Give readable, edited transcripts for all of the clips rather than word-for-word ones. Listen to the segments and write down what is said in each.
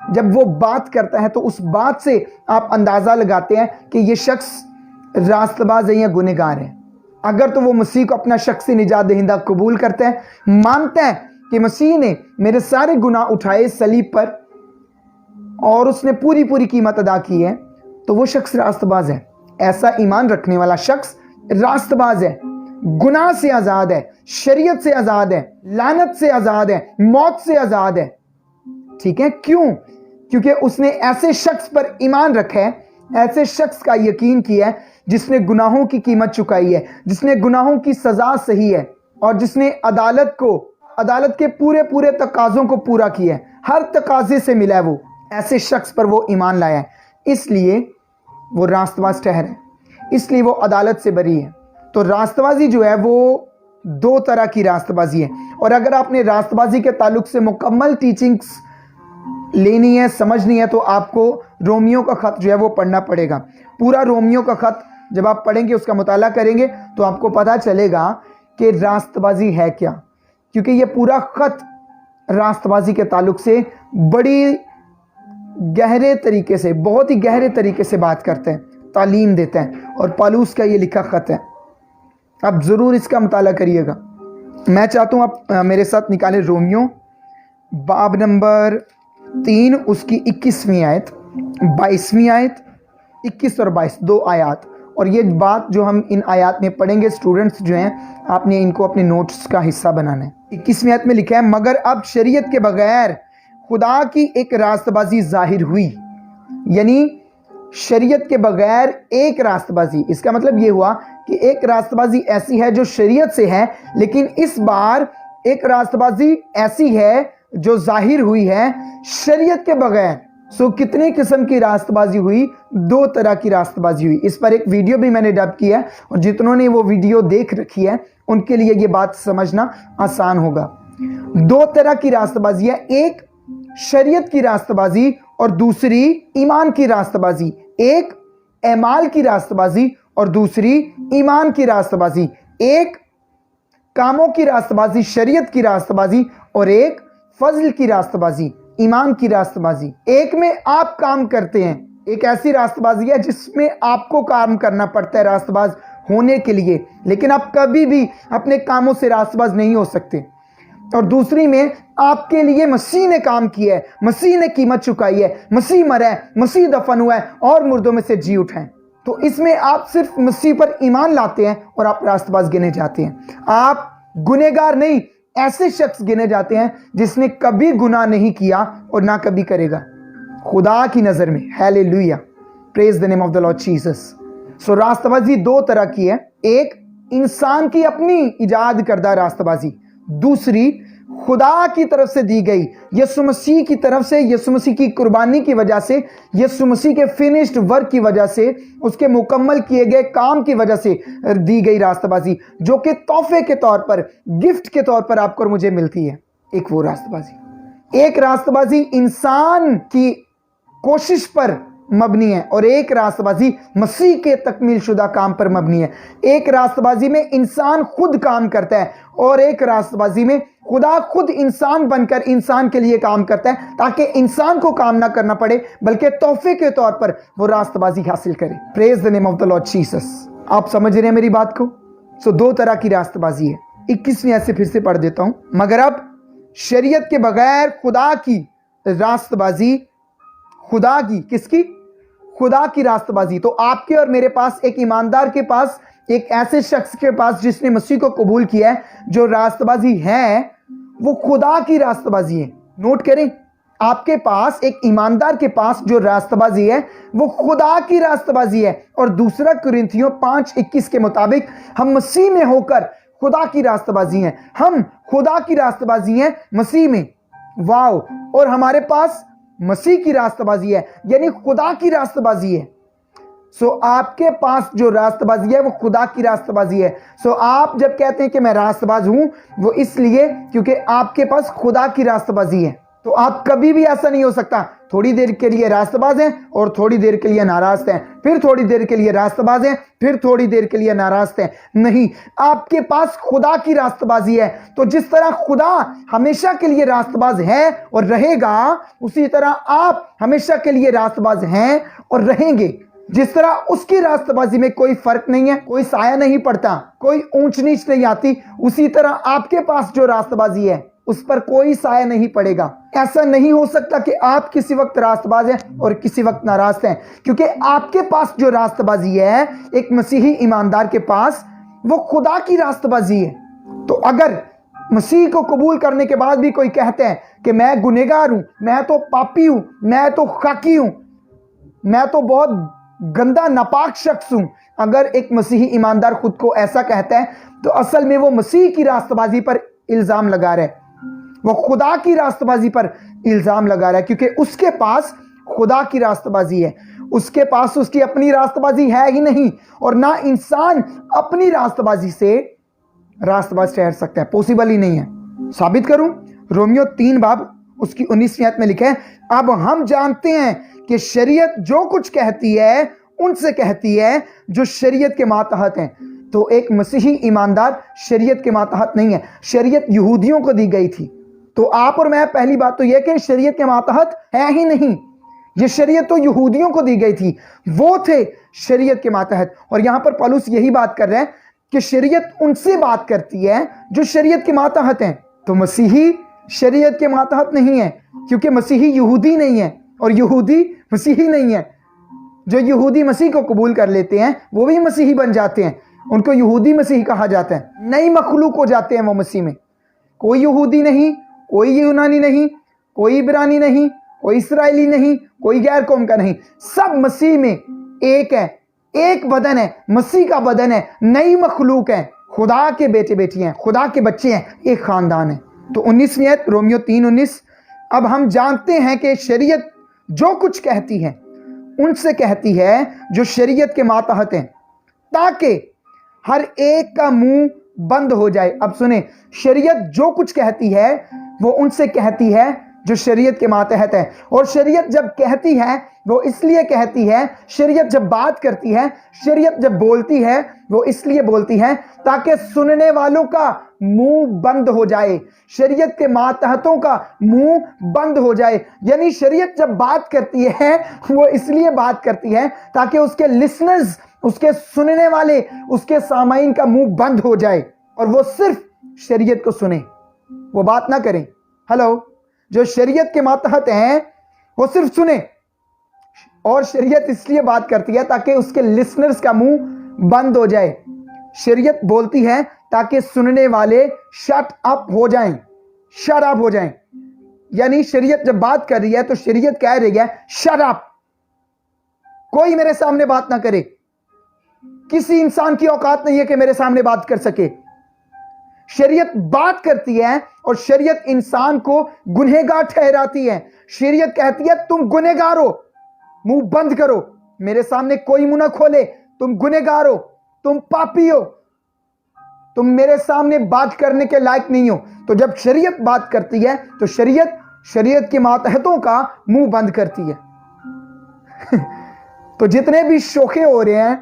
جب وہ بات کرتا ہے تو اس بات سے آپ اندازہ لگاتے ہیں کہ یہ شخص راست باز ہے یا گنہگار ہے۔ اگر تو وہ مسیح کو اپنا شخصی نجات دہندہ قبول کرتا ہے، مانتا ہے کہ مسیح نے میرے سارے گناہ اٹھائے صلیب پر اور اس نے پوری قیمت ادا کی ہے، تو وہ شخص راست باز ہے۔ ایسا ایمان رکھنے والا شخص راست باز ہے، گناہ سے آزاد ہے، شریعت سے آزاد ہے، لعنت سے آزاد ہے، موت سے آزاد ہے۔ ٹھیک ہے؟ کیوں؟ کیونکہ اس نے ایسے شخص پر ایمان رکھا ہے، ایسے شخص کا یقین کیا ہے جس نے گناہوں کی قیمت چکائی ہے، جس نے گناہوں کی سزا سہی ہے، اور جس نے عدالت کے پورے تقاضوں کو پورا کیا ہے، ہر تقاضے سے ملا ہے۔ وہ ایسے شخص پر وہ ایمان لایا ہے، اس لیے وہ راست باز ٹھہرا ہے، اس لیے وہ عدالت سے بری ہے۔ تو راست بازی جو ہے وہ دو طرح کی راست بازی ہے، اور اگر آپ نے راست بازی کے تعلق سے مکمل ٹیچنگز لینی ہے، سمجھنی ہے، تو آپ کو رومیو کا خط جو ہے وہ پڑھنا پڑے گا۔ پورا رومیو کا خط جب آپ پڑھیں گے، اس کا مطالعہ کریں گے، تو آپ کو پتہ چلے گا کہ راست بازی ہے کیا، کیونکہ یہ پورا خط راست بازی کے تعلق سے بڑی گہرے طریقے سے، بہت ہی گہرے طریقے سے بات کرتے ہیں، تعلیم دیتے ہیں، اور پالوس کا یہ لکھا خط ہے۔ آپ ضرور اس کا مطالعہ کریے گا۔ میں چاہتا ہوں آپ میرے ساتھ نکالیں رومیو باب نمبر 3، اس کی 21ویں آیت، 22ویں آیت، 21 اور 22 دو آیات، اور یہ بات جو ہم ان آیات میں پڑھیں گے، اسٹوڈنٹس جو ہیں آپ نے ان کو اپنے نوٹس کا حصہ بنانا ہے۔ 21ویں آیت میں لکھا ہے، مگر اب شریعت کے بغیر خدا کی ایک راست بازی ظاہر ہوئی، یعنی شریعت کے بغیر ایک راست بازی، اس کا مطلب یہ ہوا کہ ایک راست بازی ایسی ہے جو شریعت سے ہے، لیکن اس بار ایک راست بازی ایسی ہے جو ظاہر ہوئی ہے شریعت کے بغیر۔ کتنی قسم کی راست بازی ہوئی؟ دو طرح کی راست بازی ہوئی۔ اس پر ایک ویڈیو بھی میں نے ڈب کیا ہے، اور جتنوں نے وہ ویڈیو دیکھ رکھی ہے ان کے لیے یہ بات سمجھنا آسان ہوگا۔ دو طرح کی راست بازی ہے، ایک شریعت کی راست بازی اور دوسری ایمان کی راست بازی۔ ایک اعمال کی راست بازی اور دوسری ایمان کی راست بازی۔ ایک کاموں کی راست بازی، شریعت کی راست بازی، اور ایک فضل کی راست بازی، ایمان کی راست بازی۔ ایک میں آپ کام کرتے ہیں، ایک ایسی راست بازی ہے جس میں آپ کو کام کرنا پڑتا ہے راست باز ہونے کے لیے، لیکن آپ کبھی بھی اپنے کاموں سے راست باز نہیں ہو سکتے۔ اور دوسری میں آپ کے لیے مسیح نے کام کیا ہے، مسیح نے قیمت چکائی ہے، مسیح مرا ہے، مسیح دفن ہوا ہے اور مردوں میں سے جی اٹھا ہے۔ تو اس میں آپ صرف مسیح پر ایمان لاتے ہیں اور آپ راست باز گنے جاتے ہیں۔ آپ گنہگار نہیں، ایسے شخص گنے جاتے ہیں جس نے کبھی گناہ نہیں کیا اور نہ کبھی کرے گا خدا کی نظر میں۔ Hallelujah, praise the name of the lord Jesus. راست بازی دو طرح کی ہے، ایک انسان کی اپنی ایجاد کردہ راست بازی، دوسری خدا کی طرف سے دی گئی، یسوع مسیح کی طرف سے، یسوع مسیح کی قربانی کی وجہ سے، یسوع مسیح کے فنشڈ ورک کی وجہ سے، اس کے مکمل کیے گئے کام کی وجہ سے دی گئی راست بازی، جو کہ تحفے کے طور پر، گفٹ کے طور پر آپ کو اور مجھے ملتی ہے۔ ایک وہ راست بازی، ایک راست بازی انسان کی کوشش پر مبنی ہے، اور ایک راست بازی مسیح کے تکمیل شدہ کام پر مبنی ہے۔ ایک راست بازی میں انسان خود کام کرتا ہے، اور ایک راست بازی میں خدا خود انسان بن کر انسان کے لیے کام کرتا ہے، تاکہ انسان کو کام نہ کرنا پڑے بلکہ تحفے کے طور پر وہ راست بازی حاصل کرے۔ Praise the name of the lord Jesus. آپ سمجھ رہے ہیں میری بات کو؟ دو طرح کی راست بازی ہے۔ 21ویں ایسے پھر سے پڑھ دیتا ہوں، مگر اب شریعت کے بغیر خدا کی راست بازی، خدا کی کس کی؟ خدا کی راست بازی۔ تو آپ کے اور میرے پاس، ایک ایماندار کے پاس، ایک ایسے شخص کے پاس جس نے مسیح کو قبول کیا ہے، جو راست بازی ہے وہ خدا کی راست بازی ہے۔ نوٹ کریں، آپ کے پاس، ایک ایماندار کے پاس جو راست بازی ہے وہ خدا کی راست بازی ہے، اور دوسرا کرنتھیوں 5:21 کے مطابق ہم مسیح میں ہو کر خدا کی راست بازی ہیں۔ ہم خدا کی راست بازی ہیں مسیح میں، واو! اور ہمارے پاس مسیح کی راست بازی ہے، یعنی خدا کی راست بازی ہے۔ آپ کے پاس جو راست بازی ہے وہ خدا کی راست بازی ہے۔ آپ جب کہتے ہیں کہ میں راست باز ہوں، وہ اس لیے کیونکہ آپ کے پاس خدا کی راست بازی ہے۔ تو آپ کبھی بھی ایسا نہیں ہو سکتا تھوڑی دیر کے لیے راستہ باز ہیں اور تھوڑی دیر کے لیے ناراض ہیں، پھر تھوڑی دیر کے لیے راستہ باز ہیں، پھر تھوڑی دیر کے لیے ناراض ہیں۔ نہیں، آپ کے پاس خدا کی راستہ بازی ہے، تو جس طرح خدا ہمیشہ کے لیے راستہ باز ہے اور رہے گا، اسی طرح آپ ہمیشہ کے لیے راستہ باز ہیں اور رہیں گے۔ جس طرح اس کی راستہ بازی میں کوئی فرق نہیں ہے، کوئی سایہ نہیں پڑتا، کوئی اونچ نیچ نہیں آتی، اسی طرح آپ کے پاس جو راستہ بازی ہے اس پر کوئی سایہ نہیں پڑے گا۔ ایسا نہیں ہو سکتا کہ آپ کسی وقت راستہ باز ہیں اور کسی وقت ناراض ہیں، کیونکہ آپ کے پاس جو راستہ بازی ہے ایک مسیحی ایماندار کے پاس، وہ خدا کی راستہ بازی ہے۔ تو اگر مسیح کو قبول کرنے کے بعد بھی کوئی کہتے ہیں کہ میں گنہگار ہوں، میں تو پاپی ہوں، میں تو خاکی ہوں، میں تو بہت گندا ناپاک شخص ہوں، اگر ایک مسیحی ایماندار خود کو ایسا کہتا ہے تو اصل میں وہ مسیح کی راستہ بازی پر الزام لگا رہا ہے، وہ خدا کی راستہ بازی پر الزام لگا رہا ہے، کیونکہ اس کے پاس خدا کی راستہ بازی ہے، اس کے پاس اس کی اپنی راستہ بازی ہے ہی نہیں، اور نہ انسان اپنی راستہ بازی سے راستہ باز ٹھہر سکتا ہے، پوسیبل ہی نہیں ہے۔ ثابت کروں؟ رومیو 3 باب اس کی 19ویں آیت میں لکھا ہے، اب ہم جانتے ہیں کہ شریعت جو کچھ کہتی ہے ان سے کہتی ہے جو شریعت کے ماتحت ہیں۔ تو ایک مسیحی ایماندار شریعت کے ماتحت نہیں ہے، شریعت یہودیوں کو دی گئی تھی۔ تو آپ اور میں، پہلی بات تو یہ کہ شریعت کے ماتحت ہے ہی نہیں، یہ شریعت تو یہودیوں کو دی گئی تھی، وہ تھے شریعت کے ماتحت۔ اور یہاں پر پولس یہی بات کر رہے ہیں کہ شریعت ان سے بات کرتی ہے جو شریعت کے ماتحت ہیں۔ تو مسیحی شریعت کے ماتحت نہیں ہے، کیونکہ مسیحی یہودی نہیں ہے اور یہودی مسیحی نہیں ہے۔ جو یہودی مسیح کو قبول کر لیتے ہیں وہ بھی مسیحی بن جاتے ہیں، ان کو یہودی مسیح کہا جاتا ہے، نئی مخلوق ہو جاتے ہیں وہ مسیح میں۔ کوئی یہودی نہیں، کوئی یونانی نہیں، کوئی عبرانی نہیں، کوئی اسرائیلی نہیں، کوئی غیر قوم کا نہیں، سب مسیح میں ایک ہے، ایک بدن ہے، مسیح کا بدن ہے، نئی مخلوق ہے، خدا کے بیٹے بیٹی ہیں، خدا کے بچے ہیں، ایک خاندان ہے۔ تو 19ویں آیت رومیو 3:19، اب ہم جانتے ہیں کہ شریعت جو کچھ کہتی ہے ان سے کہتی ہے جو شریعت کے ماتحت ہیں، تاکہ ہر ایک کا منہ بند ہو جائے۔ اب سنیں، شریعت جو کچھ کہتی ہے وہ ان سے کہتی ہے جو شریعت کے ماتحت ہے، اور شریعت جب کہتی ہے وہ اس لیے کہتی ہے، شریعت جب بات کرتی ہے، شریعت جب بولتی ہے وہ اس لیے بولتی ہے تاکہ سننے والوں کا منہ بند ہو جائے، شریعت کے ماتحتوں کا منہ بند ہو جائے۔ یعنی شریعت جب بات کرتی ہے وہ اس لیے بات کرتی ہے تاکہ اس کے لسنرز، اس کے سننے والے، اس کے سامعین کا منہ بند ہو جائے اور وہ صرف شریعت کو سنیں، وہ بات نہ کریں۔ ہلو، جو شریعت کے ماتحت ہیں وہ صرف سنیں، اور شریعت اس لیے بات کرتی ہے تاکہ اس کے لسنرز کا منہ بند ہو جائے۔ شریعت بولتی ہے تاکہ سننے والے شٹ اپ ہو جائیں، شٹ اپ ہو جائیں۔ یعنی شریعت جب بات کر رہی ہے تو شریعت کہہ رہی ہے شٹ اپ، کوئی میرے سامنے بات نہ کرے، کسی انسان کی اوقات نہیں ہے کہ میرے سامنے بات کر سکے۔ شریعت بات کرتی ہے اور شریعت انسان کو گنہگار ٹھہراتی ہے۔ شریعت کہتی ہے تم گنہگار ہو، منہ بند کرو، میرے سامنے کوئی منہ نہ کھولے، تم گنہگار ہو، تم پاپی ہو، تم میرے سامنے بات کرنے کے لائق نہیں ہو۔ تو جب شریعت بات کرتی ہے تو شریعت کے ماتحتوں کا منہ بند کرتی ہے۔ تو جتنے بھی شوخے ہو رہے ہیں،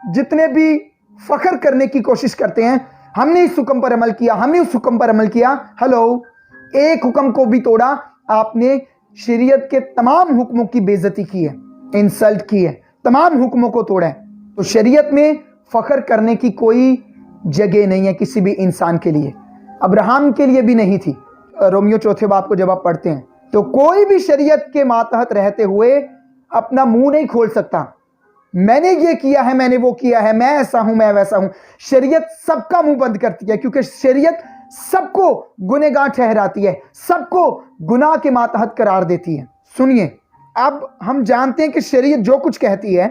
جتنے بھی فخر کرنے کی کوشش کرتے ہیں، ہم نے اس حکم پر عمل کیا، ہم نے اس حکم پر عمل کیا، ہلو، ایک حکم کو بھی توڑا، آپ نے شریعت کے تمام حکموں کی بے عزتی کی ہے، انسلٹ کی ہے، تمام حکموں کو توڑا ہے۔ تو شریعت میں فخر کرنے کی کوئی جگہ نہیں ہے کسی بھی انسان کے لیے، ابراہیم کے لیے بھی نہیں تھی۔ رومیو 4 باب کو جب آپ پڑھتے ہیں تو کوئی بھی شریعت کے ماتحت رہتے ہوئے اپنا منہ نہیں کھول سکتا، میں نے یہ کیا ہے، میں نے وہ کیا ہے، میں ایسا ہوں، میں ویسا ہوں۔ شریعت سب کا منہ بند کرتی ہے، کیونکہ شریعت سب کو گنہگار ٹھہراتی ہے، سب کو گناہ کے ماتحت قرار دیتی ہے۔ سنیے، اب ہم جانتے ہیں کہ شریعت جو کچھ کہتی ہے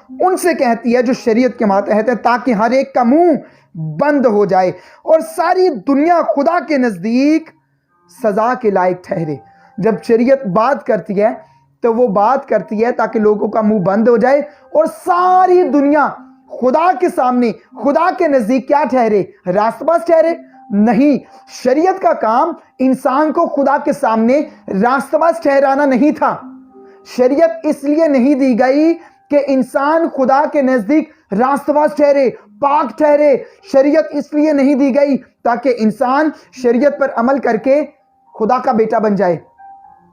ان سے کہتی ہے جو شریعت کے ماتحت ہے، تاکہ ہر ایک کا منہ بند ہو جائے اور ساری دنیا خدا کے نزدیک سزا کے لائق ٹھہرے۔ جب شریعت بات کرتی ہے تو وہ بات کرتی ہے تاکہ لوگوں کا منہ بند ہو جائے اور ساری دنیا خدا کے سامنے، خدا کے نزدیک کیا ٹھہرے؟ راست باز ٹھہرے۔ نہیں. شریعت کا کام انسان کو خدا کے سامنے راستہ باز ٹھہرانا نہیں تھا. شریعت اس لیے نہیں دی گئی کہ انسان خدا کے نزدیک راستہ باز ٹھہرے, پاک ٹھہرے. شریعت اس لیے نہیں دی گئی تاکہ انسان شریعت پر عمل کر کے خدا کا بیٹا بن جائے,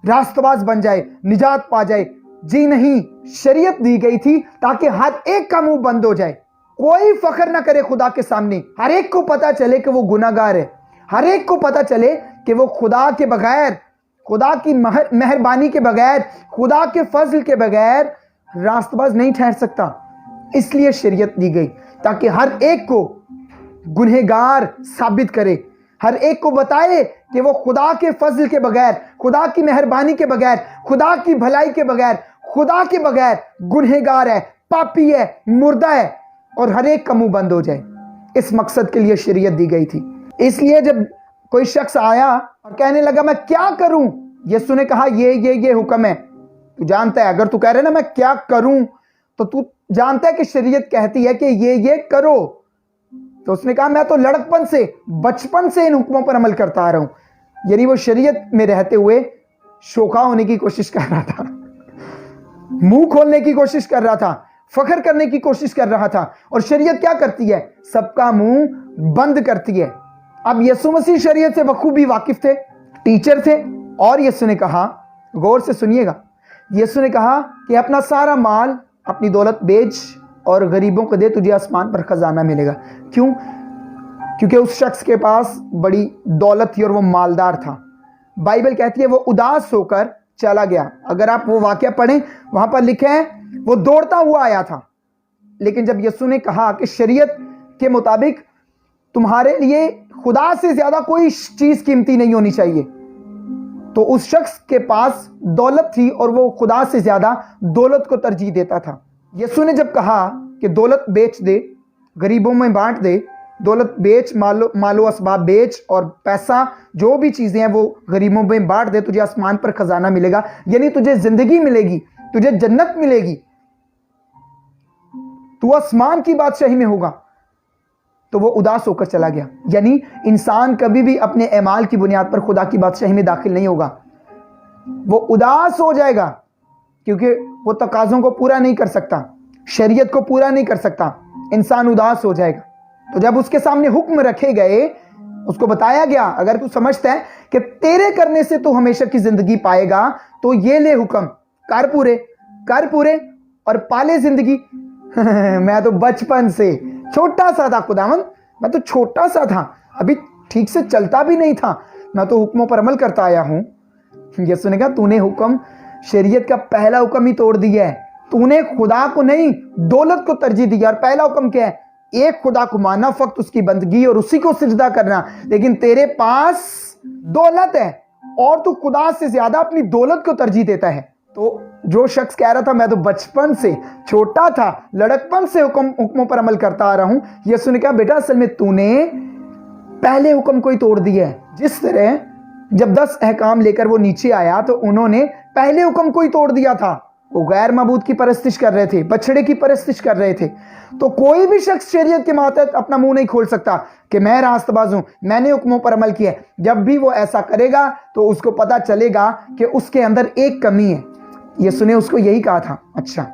راستہ باز بن جائے, نجات پا جائے. جی نہیں, شریعت دی گئی تھی تاکہ ہر ایک کا منہ بند ہو جائے, کوئی فخر نہ کرے خدا کے سامنے. ہر ایک کو پتا چلے کہ وہ گناہ گار ہے. ہر ایک کو پتا چلے کہ وہ خدا کے بغیر, خدا کی مہربانی کے بغیر, خدا کے فضل کے بغیر راستہ باز نہیں ٹھہر سکتا. اس لیے شریعت دی گئی تاکہ ہر ایک کو گنہگار ثابت کرے, ہر ایک کو بتائے کہ وہ خدا کے فضل کے بغیر, خدا کی مہربانی کے بغیر, خدا کی بھلائی کے بغیر, خدا کے بغیر گنہگار ہے, پاپی ہے, مردہ ہے, اور ہر ایک کا منہ بند ہو جائے. اس مقصد کے لیے شریعت دی گئی تھی. اس لیے جب کوئی شخص آیا اور کہنے لگا میں کیا کروں, یسوع نے کہا یہ حکم ہے. تو جانتا ہے, اگر تو کہہ رہے نا میں کیا کروں, تو جانتا ہے کہ شریعت کہتی ہے کہ یہ کرو. تو اس نے کہا میں تو لڑکپن سے, بچپن سے ان حکموں پر عمل کرتا آ رہا ہوں. یعنی وہ شریعت میں رہتے ہوئے شوخا ہونے کی کوشش کر رہا تھا, منہ کھولنے کی کوشش کر رہا تھا, فخر کرنے کی کوشش کر رہا تھا. اور شریعت کیا کرتی ہے؟ سب کا منہ بند کرتی ہے. اب یسوع مسیح شریعت سے بخوبی واقف تھے, ٹیچر تھے. اور یسوع نے کہا, غور سے سنیے گا, یسوع نے کہا کہ اپنا سارا مال, اپنی دولت بیچ اور غریبوں کو دے, تجھے آسمان پر خزانہ ملے گا. کیوں؟ کیونکہ اس شخص کے پاس بڑی دولت تھی اور وہ مالدار تھا. بائبل کہتی ہے وہ اداس ہو کر چلا گیا. اگر آپ وہ واقعہ پڑھیں, وہاں پر لکھے ہیں وہ دوڑتا ہوا آیا تھا. لیکن جب یسوع نے کہا کہ شریعت کے مطابق تمہارے لیے خدا سے زیادہ کوئی چیز قیمتی نہیں ہونی چاہیے, تو اس شخص کے پاس دولت تھی اور وہ خدا سے زیادہ دولت کو ترجیح دیتا تھا. یسوع نے جب کہا کہ دولت بیچ دے, غریبوں میں بانٹ دے, دولت بیچ, مال و اسباب بیچ, اور پیسہ جو بھی چیزیں ہیں وہ غریبوں میں بانٹ دے, تجھے آسمان پر خزانہ ملے گا. یعنی تجھے زندگی ملے گی, تجھے جنت ملے گی, تو آسمان کی بادشاہی میں ہوگا. تو وہ اداس ہو کر چلا گیا. یعنی انسان کبھی بھی اپنے اعمال کی بنیاد پر خدا کی بادشاہی میں داخل نہیں ہوگا. وہ اداس ہو جائے گا کیونکہ وہ تقاضوں کو پورا نہیں کر سکتا, شریعت کو پورا نہیں کر سکتا. انسان اداس ہو جائے گا. تو جب اس کے سامنے حکم رکھے گئے, اس کو بتایا گیا اگر تو سمجھتا ہے کہ تیرے کرنے سے تو ہمیشہ کی زندگی پائے گا, تو یہ لے حکم, کر پورے اور پالے زندگی. میں تو بچپن سے چھوٹا سا تھا خداوند, میں تو چھوٹا سا تھا, ابھی ٹھیک سے چلتا بھی نہیں تھا, میں تو حکموں پر عمل کرتا آیا ہوں. یسوع نے کہا تو نے حکم, شریعت کا پہلا حکم ہی توڑ دیا ہے. تو نے خدا کو نہیں دولت کو ترجیح دیا. اور پہلا حکم کیا ہے؟ ایک خدا کو ماننا, فقط اس کی بندگی اور اسی کو سجدہ کرنا. لیکن تیرے پاس دولت ہے اور تو خدا سے زیادہ اپنی دولت کو ترجیح دیتا ہے. تو جو شخص کہہ رہا تھا میں تو بچپن سے چھوٹا تھا, لڑکپن سے حکموں پر عمل کرتا آ رہا ہوں, یسوع نے کہا بیٹا اصل میں تو نے پہلے حکم کو ہی توڑ دیا ہے. جس طرح جب 10 احکام لے کر وہ نیچے آیا تو انہوں نے پہلے حکم کو ہی توڑ دیا تھا. وہ غیر معبود کی پرستش کر رہے تھے, بچڑے کی پرستش کر رہے تھے. تو کوئی بھی شخص شریعت کے ماتحت اپنا منہ نہیں کھول سکتا کہ میں راست باز ہوں, میں نے حکموں پر عمل کیا ہے. جب بھی وہ ایسا کرے گا تو اس کو پتا چلے گا کہ اس کے اندر ایک کمی ہے. یسوع نے اس کو یہی کہا تھا, اچھا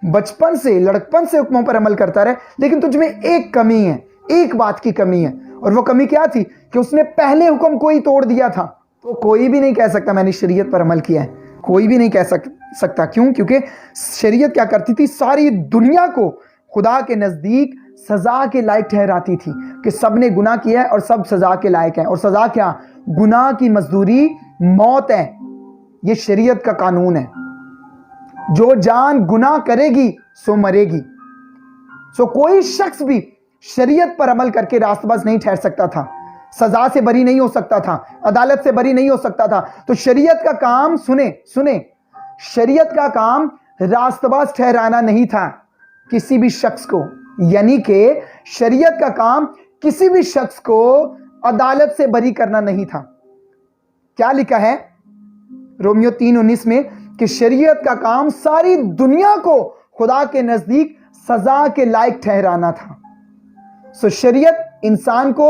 بچپن سے, لڑکپن سے حکموں پر عمل کرتا رہے, لیکن تجھ میں ایک کمی ہے, ایک بات کی کمی ہے. اور وہ کمی کیا تھی؟ کہ اس نے پہلے حکم کو ہی توڑ دیا تھا. تو کوئی بھی نہیں کہہ سکتا میں نے شریعت پر عمل کیا ہے, کوئی بھی نہیں کہہ سکتا. کیوں؟ کیونکہ شریعت کیا کرتی تھی؟ ساری دنیا کو خدا کے نزدیک سزا کے لائق ٹھہراتی تھی کہ سب نے گناہ کیا ہے اور سب سزا کے لائق ہیں. اور سزا کیا؟ گناہ کی مزدوری موت ہے. یہ شریعت کا قانون ہے. جو جان گناہ کرے گی سو مرے گی. سو کوئی شخص بھی شریعت پر عمل کر کے راست باز نہیں ٹھہر سکتا تھا, سزا سے بری نہیں ہو سکتا تھا, عدالت سے بری نہیں ہو سکتا تھا. تو شریعت کا کام سنیں, شریعت کا کام راست باز ٹھہرانا نہیں تھا کسی بھی شخص کو. یعنی کہ شریعت کا کام کسی بھی شخص کو عدالت سے بری کرنا نہیں تھا. کیا لکھا ہے رومیو 3:19 میں؟ کہ شریعت کا کام ساری دنیا کو خدا کے نزدیک سزا کے لائق ٹھہرانا تھا. سو شریعت انسان کو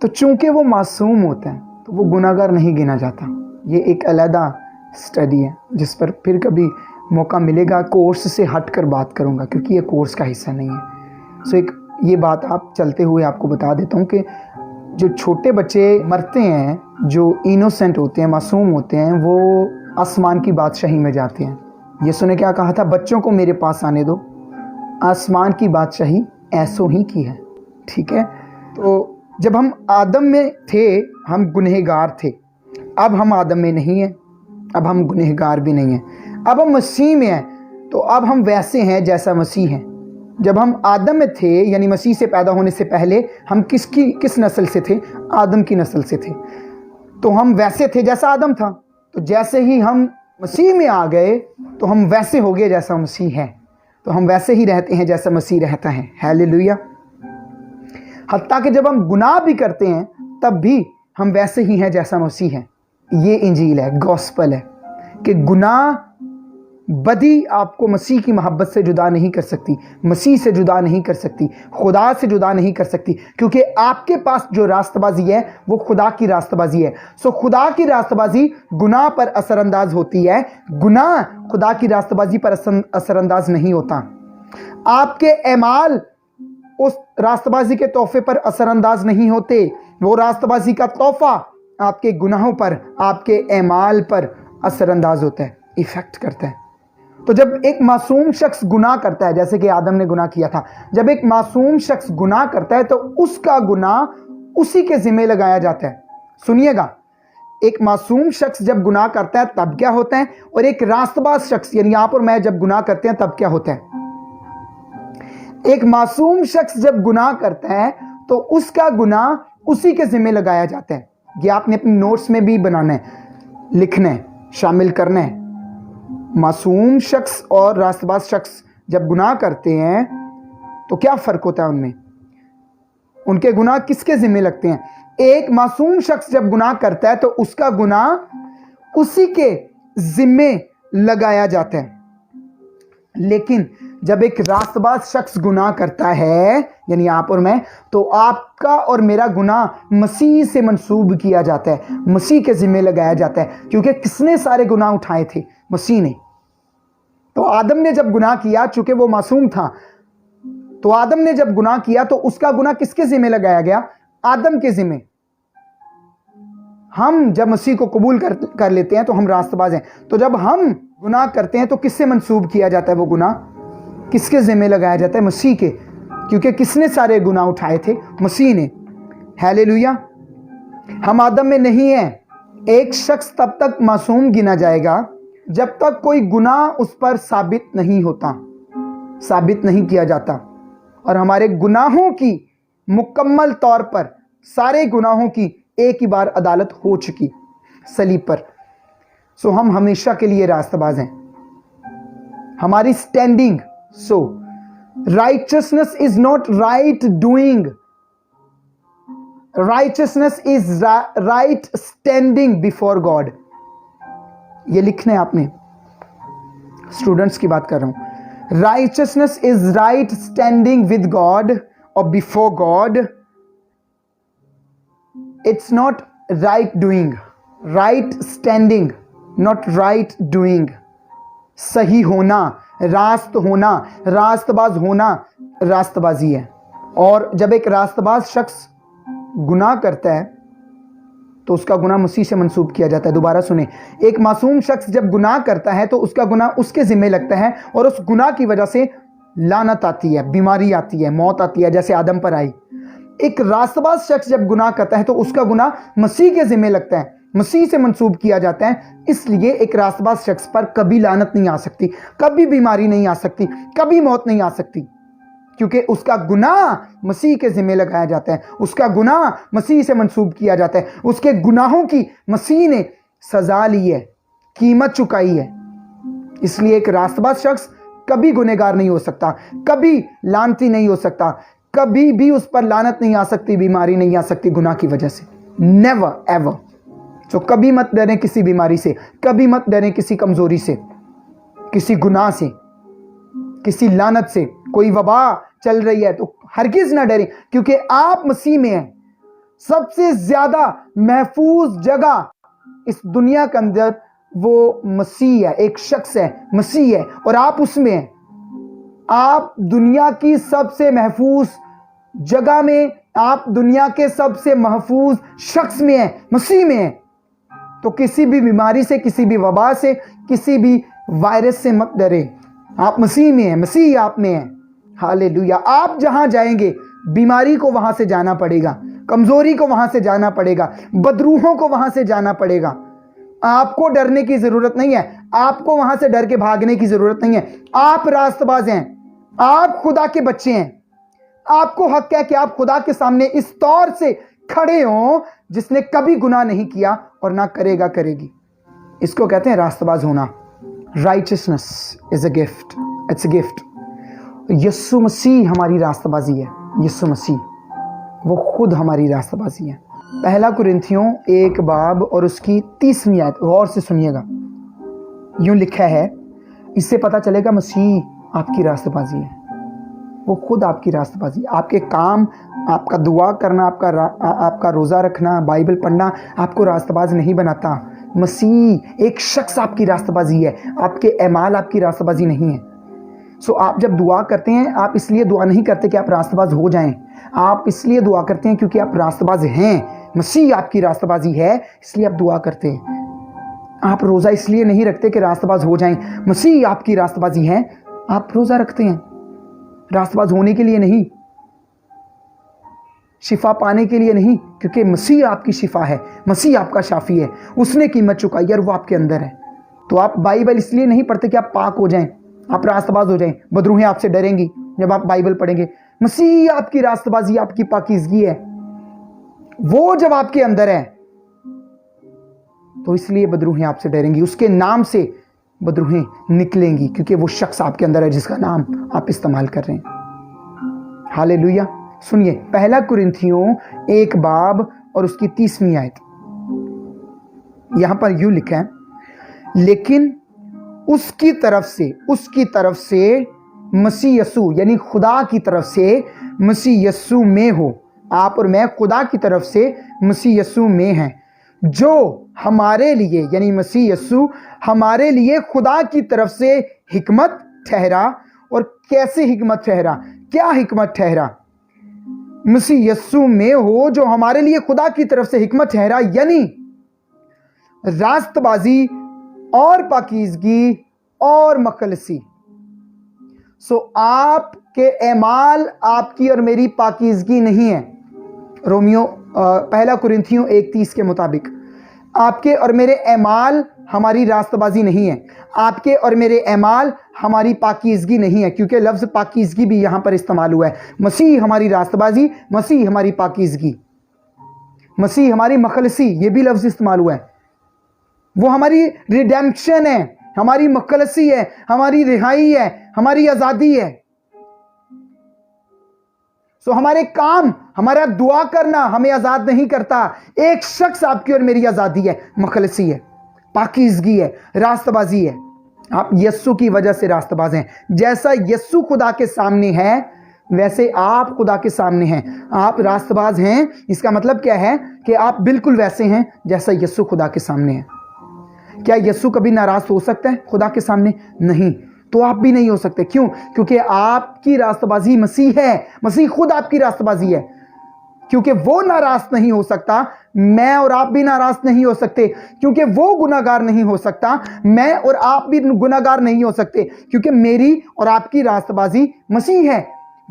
تو چونکہ وہ معصوم ہوتا ہے تو وہ گناہگار نہیں گنا جاتا. یہ ایک علیحدہ اسٹڈی ہے جس پر پھر کبھی موقع ملے گا. کورس سے ہٹ کر بات کروں گا کیونکہ یہ کورس کا حصہ نہیں ہے. سو ایک یہ بات آپ چلتے ہوئے آپ کو بتا دیتا ہوں کہ جو چھوٹے بچے مرتے ہیں، جو انوسینٹ ہوتے ہیں، معصوم ہوتے ہیں، وہ آسمان کی بادشاہی میں جاتے ہیں. یسوع نے کیا کہا تھا؟ بچوں کو میرے پاس آنے دو، آسمان کی بادشاہی ایسوں ہی کی ہے. ٹھیک ہے؟ تو جب ہم آدم میں تھے ہم گنہگار تھے. اب ہم آدم میں نہیں ہیں، اب ہم گنہگار بھی نہیں ہیں. اب ہم مسیح میں ہیں تو اب ہم ویسے ہیں جیسا مسیح ہیں. جب ہم آدم میں تھے یعنی مسیح سے پیدا ہونے سے پہلے ہم کس نسل سے تھے؟ آدم کی نسل سے تھے. تو ہم ویسے تھے جیسا آدم تھا. تو جیسے ہی ہم مسیح میں آ گئے تو ہم ویسے ہو گئے جیسا مسیح ہے. تو ہم ویسے ہی رہتے ہیں جیسا مسیح رہتا ہے. ہیلیلویہ. حتیٰ کہ جب ہم گناہ بھی کرتے ہیں تب بھی ہم ویسے ہی ہیں جیسا مسیح ہے. یہ انجیل ہے، گوسپل ہے کہ گناہ بدی آپ کو مسیح کی محبت سے جدا نہیں کر سکتی، مسیح سے جدا نہیں کر سکتی، خدا سے جدا نہیں کر سکتی، کیونکہ آپ کے پاس جو راستہ بازی ہے وہ خدا کی راستہ بازی ہے. سو خدا کی راستہ بازی گناہ پر اثر انداز ہوتی ہے، گناہ خدا کی راستہ بازی پر اثر انداز نہیں ہوتا. آپ کے اعمال اس راستہ بازی کے تحفے پر اثر انداز نہیں ہوتے. وہ راستہ بازی کا تحفہ آپ کے گناہوں پر، آپ کے اعمال پر اثر انداز ہوتا ہے، ایفیکٹ کرتا ہے. تو جب ایک معصوم شخص گناہ کرتا ہے، جیسے کہ آدم نے گناہ کیا تھا، جب ایک معصوم شخص گناہ کرتا ہے تو اس کا گناہ اسی کے ذمہ لگایا جاتا ہے. سنیے گا، ایک معصوم شخص جب گناہ کرتا ہے تب کیا ہوتا ہے، اور ایک راست باز شخص یعنی آپ اور میں جب گناہ کرتے ہیں تب کیا ہوتا ہے. ایک معصوم شخص جب گناہ کرتا ہے تو اس کا گناہ اسی کے ذمہ لگایا جاتا ہے. یہ آپ نے اپنے نوٹس میں بھی بنانا ہے، لکھنا ہے، شامل کرنا ہے. معصوم شخص اور راست باز شخص جب گناہ کرتے ہیں تو کیا فرق ہوتا ہے ان میں؟ ان کے گناہ کس کے ذمہ لگتے ہیں؟ ایک معصوم شخص جب گناہ کرتا ہے تو اس کا گناہ اسی کے ذمہ لگایا جاتا ہے. لیکن جب ایک راست باز شخص گناہ کرتا ہے یعنی آپ اور میں، تو آپ کا اور میرا گناہ مسیح سے منسوب کیا جاتا ہے، مسیح کے ذمہ لگایا جاتا ہے. کیونکہ کس نے سارے گناہ اٹھائے تھے؟ مسیح نے. تو آدم نے جب گناہ کیا، چونکہ وہ معصوم تھا، تو آدم نے جب گناہ کیا تو اس کا گناہ کس کے ذمہ لگایا گیا؟ آدم کے ذمہ. ہم جب مسیح کو قبول کر لیتے ہیں تو ہم راست باز ہیں. تو جب ہم گناہ کرتے ہیں تو کس سے منسوب کیا جاتا ہے وہ گناہ؟ کس کے ذمہ لگایا جاتا ہے؟ مسیح کے. کیونکہ کس نے سارے گناہ اٹھائے تھے؟ مسیح نے. ہیلیلویہ. ہم آدم میں نہیں ہیں. ایک شخص تب تک معصوم گنا جائے گا جب تک کوئی گناہ اس پر ثابت نہیں ہوتا، ثابت نہیں کیا جاتا. اور ہمارے گناہوں کی مکمل طور پر، سارے گناہوں کی ایک ہی بار عدالت ہو چکی صلیب پر. سو ہم ہمیشہ کے لیے راستہ باز ہیں. ہماری standing, so righteousness is not right doing. Righteousness is right standing before God. یہ لکھنا ہے آپ نے، اسٹوڈنٹس کی بات کر رہا ہوں. Righteousness is right standing with God or before God. It's not right doing. Right standing, not right doing. صحیح ہونا، راست ہونا، راست باز ہونا راست بازی ہے. اور جب ایک راست باز شخص گناہ کرتا ہے تو اس کا گناہ مسیح سے منسوب کیا جاتا ہے. دوبارہ سنیں، ایک معصوم شخص جب گناہ کرتا ہے تو اس کا گناہ اس کے ذمہ لگتا ہے، اور اس گناہ کی وجہ سے لعنت آتی ہے، بیماری آتی ہے، موت آتی ہے، جیسے آدم پر آئی. ایک راست باز شخص جب گناہ کرتا ہے تو اس کا گناہ مسیح کے ذمہ لگتا ہے، مسیح سے منسوب کیا جاتا ہے. اس لیے ایک راست باز شخص پر کبھی لعنت نہیں آ سکتی، کبھی بیماری نہیں آ سکتی، کبھی موت نہیں آ سکتی، کیونکہ اس کا گناہ مسیح کے ذمہ لگایا جاتا ہے، اس کا گناہ مسیح سے منسوب کیا جاتا ہے. اس کے گناہوں کی مسیح نے سزا لی ہے، قیمت چکائی ہے. اس لیے ایک راست باز شخص کبھی گنہگار نہیں ہو سکتا، کبھی لعنتی نہیں ہو سکتا، کبھی بھی اس پر لعنت نہیں آ سکتی، بیماری نہیں آ سکتی گناہ کی وجہ سے. Never ever. تو کبھی مت ڈریں کسی بیماری سے، کبھی مت ڈریں کسی کمزوری سے، کسی گناہ سے، کسی لعنت سے. کوئی وبا چل رہی ہے تو ہرگز نہ ڈریں، کیونکہ آپ مسیح میں ہیں. سب سے زیادہ محفوظ جگہ اس دنیا کے اندر وہ مسیح ہے، ایک شخص ہے، مسیح ہے، اور آپ اس میں ہیں۔ آپ دنیا کی سب سے محفوظ جگہ میں، آپ دنیا کے سب سے محفوظ شخص میں ہیں، مسیح میں ہیں۔ تو کسی بھی بیماری سے، کسی بھی وبا سے، کسی بھی وائرس سے مت ڈرے، آپ مسیح میں ہیں، مسیح آپ میں ہیں۔ ہاللیلویہ۔ آپ جہاں جائیں گے بیماری کو وہاں سے جانا پڑے گا، کمزوری کو وہاں سے جانا پڑے گا، بدروحوں کو وہاں سے جانا پڑے گا۔ آپ کو ڈرنے کی ضرورت نہیں ہے، آپ کو وہاں سے ڈر کے بھاگنے کی ضرورت نہیں ہے۔ آپ راست باز ہیں، آپ خدا کے بچے ہیں۔ آپ کو حق ہے کہ آپ خدا کے سامنے اس طور سے کھڑے ہوں جس نے کبھی گناہ نہیں کیا اور نہ کرے گا، کرے گی۔ اس کو کہتے ہیں راست باز ہونا۔ Righteousness is a gift. It's a gift. یسوع مسیح ہماری راست بازی ہے، یسوع مسیح وہ خود ہماری راست بازی ہے۔ پہلا کرنتھیوں 1 باب اور اس کی 30ویں آیت غور سے سنیے گا، یوں لکھا ہے، اس سے پتہ چلے گا مسیح آپ کی راست بازی ہے، وہ خود آپ کی راست بازی ہے۔ آپ کے کام، آپ کا دعا کرنا، آپ کا روزہ رکھنا، بائبل پڑھنا آپ کو راست باز نہیں بناتا۔ مسیح ایک شخص آپ کی راست بازی ہے، آپ کے اعمال آپ کی راست بازی نہیں ہے۔ سو آپ جب دعا کرتے ہیں، آپ اس لیے دعا نہیں کرتے کہ آپ راست باز ہو جائیں، آپ اس لیے دعا کرتے ہیں کیونکہ آپ راست باز ہیں۔ مسیح آپ کی راست بازی ہے، اس لیے آپ دعا کرتے ہیں۔ آپ روزہ اس لیے نہیں رکھتے کہ راست باز ہو جائیں، مسیح آپ کی راست بازی ہے، آپ روزہ رکھتے ہیں راست باز ہونے کے لیے نہیں، شفا پانے کے لیے نہیں، کیونکہ مسیح آپ کی شفا ہے، مسیح آپ کا شافی ہے، اس نے قیمت چکائی اور وہ آپ کے اندر ہے۔ تو آپ بائبل اس لیے نہیں پڑھتے کہ آپ پاک ہو جائیں، آپ راست باز ہو جائیں، بدروہیں آپ سے ڈریں گی جب آپ بائبل پڑھیں گے۔ مسیح آپ کی راست بازی، آپ کی پاکیزگی ہے، وہ جب آپ کے اندر ہے تو اس لیے بدروہیں آپ سے ڈریں گی، اس کے نام سے بدروہیں نکلیں گی، کیونکہ وہ شخص آپ کے اندر ہے جس کا نام آپ استعمال کر رہے ہیں۔ ہاللیلویہ۔ سنیے پہلا کرنتھیوں 1 باب اور اس کی 30ویں آیت، یہاں پر یوں لکھا ہے، لیکن اس کی طرف سے مسیح یسوع، یعنی خدا کی طرف سے مسیح یسوع میں ہو، آپ اور میں خدا کی طرف سے مسیح یسوع میں ہیں، جو ہمارے لیے، یعنی مسیح یسوع ہمارے لیے خدا کی طرف سے حکمت ٹھہرا۔ اور کیسے حکمت ٹھہرا؟ کیا حکمت ٹھہرا؟ مسیح یسوع میں ہو جو ہمارے لیے خدا کی طرف سے حکمت ٹھہرا، یعنی راست بازی اور پاکیزگی اور مخلصی۔ سو آپ کے اعمال آپ کی اور میری پاکیزگی نہیں ہے۔ پہلا کرنتھیوں 1:30 کے مطابق آپ کے اور میرے اعمال ہماری راست بازی نہیں ہے، آپ کے اور میرے اعمال ہماری پاکیزگی نہیں ہے، کیونکہ لفظ پاکیزگی بھی یہاں پر استعمال ہوا ہے۔ مسیح ہماری راست بازی، مسیح ہماری پاکیزگی، مسیح ہماری مخلصی، یہ بھی لفظ استعمال ہوا ہے۔ وہ ہماری ریڈیمپشن ہے، ہماری مخلصی ہے، ہماری رہائی ہے، ہماری آزادی ہے۔ سو ہمارے کام، ہمارا دعا کرنا ہمیں آزاد نہیں کرتا۔ ایک شخص آپ کی اور میری آزادی ہے، مخلصی ہے، پاکیزگی ہے، راست بازی ہے۔ آپ یسوع کی وجہ سے راست باز ہیں۔ جیسا یسوع خدا کے سامنے ہے ویسے آپ خدا کے سامنے ہیں۔ آپ راست باز ہیں، اس کا مطلب کیا ہے کہ آپ بالکل ویسے ہیں جیسا یسوع خدا کے سامنے ہے۔ کیا یسوع کبھی ناراض ہو سکتا ہے خدا کے سامنے؟ نہیں، تو آپ بھی نہیں ہو سکتے۔ کیوں؟ کیونکہ آپ کی راست بازی مسیح ہے، مسیح خود آپ کی راست بازی ہے۔ کیونکہ وہ ناراض نہیں ہو سکتا، میں اور آپ بھی ناراض نہیں ہو سکتے۔ کیونکہ وہ گناہگار نہیں ہو سکتا، میں اور آپ بھی گناہگار نہیں ہو سکتے۔ کیونکہ میری اور آپ کی راست بازی مسیح ہے۔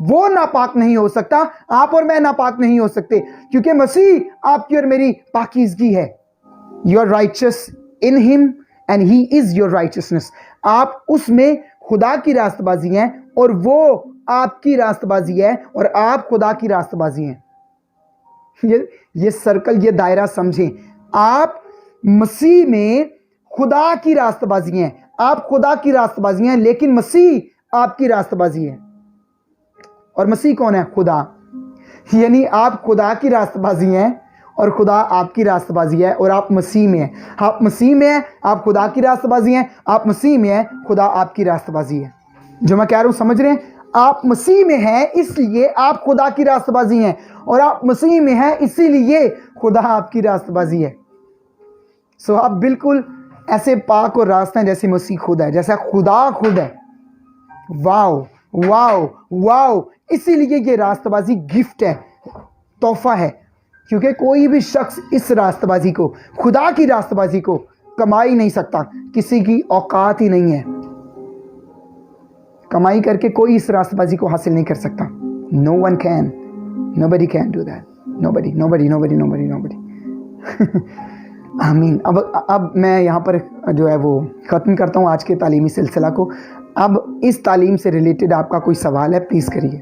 وہ ناپاک نہیں ہو سکتا، آپ اور میں ناپاک نہیں ہو سکتے، کیونکہ مسیح آپ کی اور میری پاکیزگی ہے۔ You are righteous in him and he is your righteousness۔ آپ اس میں خدا کی راست بازی ہیں اور وہ آپ کی راست بازی ہے، اور آپ خدا کی راست بازی ہیں۔ یہ سرکل، یہ دائرہ سمجھیں۔ آپ مسیح میں خدا کی راست بازی ہیں، آپ خدا کی راست بازی ہیں، لیکن مسیح آپ کی راست بازی ہے۔ اور مسیح کون ہے؟ خدا۔ یعنی آپ خدا کی راست بازی ہیں اور خدا آپ کی راست بازی ہے، اور آپ مسیح میں ہیں۔ آپ مسیح میں ہیں، آپ خدا کی راست بازی ہیں، آپ مسیح میں ہیں، خدا آپ کی راست بازی ہے۔ جو میں کہہ رہا ہوں سمجھ رہے ہیں؟ آپ مسیح میں ہیں، اس لیے آپ خدا کی راست بازی ہیں، اور آپ مسیح میں ہیں، اسی لیے خدا آپ کی راست بازی ہے. سو آپ بالکل ایسے پاک اور راست ہیں جیسے مسیح خود ہے، جیسا خدا خود ہے. واو واو واو. اسی لیے یہ راست بازی گفٹ ہے، تحفہ ہے، کیونکہ کوئی بھی شخص اس راست بازی کو، خدا کی راست بازی کو کما ہی نہیں سکتا. کسی کی اوقات ہی نہیں ہے، کمائی کر کے کوئی اس راست بازی کو حاصل نہیں کر سکتا. No one can. Nobody can do that. Nobody. آمین. اب میں یہاں پر جو ہے وہ ختم کرتا ہوں آج کے تعلیمی سلسلہ کو. اب اس تعلیم سے ریلیٹڈ آپ کا کوئی سوال ہے، پلیز کریے.